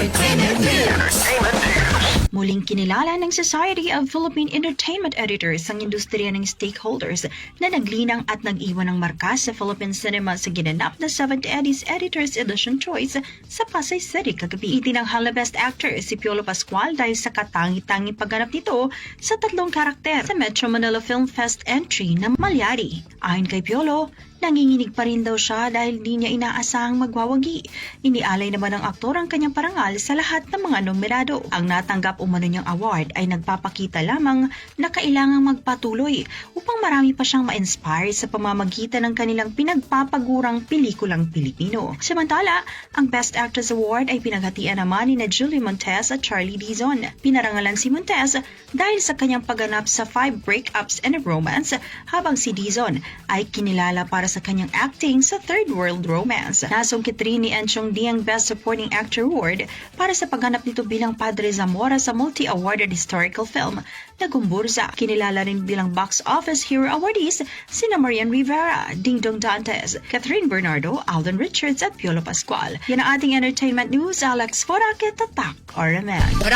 Entertainment News. Muling kinilala ng Society of Philippine Entertainment Editors ang industriya ng stakeholders na naglinang at nag-iwan ng marka sa Philippine cinema sa ginanap na 7th Eddie's Editors Edition Choice sa Pasay City kagabi. Itinanghal na Best Actor si Piolo Pascual dahil sa katangi-tangi pagganap nito sa 3 karakter sa Metro Manila Film Fest entry na Malyari. Ayon kay Piolo, nanginginig pa rin daw siya dahil di niya inaasahang magwawagi. Inialay naman ng aktor ang kanyang parangal sa lahat ng mga nominado. Ang natanggap umano niyang award ay nagpapakita lamang na kailangang magpatuloy upang marami pa siyang ma-inspire sa pamamagitan ng kanilang pinagpapagurang pelikulang Pilipino. Samantala, ang Best Actress Award ay pinaghatian naman ni Julie Montez at Charlie Dizon. Pinarangalan si Montez dahil sa kanyang pagganap sa 5 Breakups and a Romance, habang si Dizon ay kinilala para sa kanyang acting sa Third World Romance. Nasungkit rin ni Enchong Di ang Best Supporting Actor Award para sa pagganap nito bilang Padre Zamora sa multi-awarded historical film na Gumburza. Kinilala rin bilang Box Office Hero awardees sina Marian Rivera, Dingdong Dantes, Catherine Bernardo, Alden Richards at Piolo Pascual. Yan ang ating entertainment news. Alex Foraket, Tatak, RMN.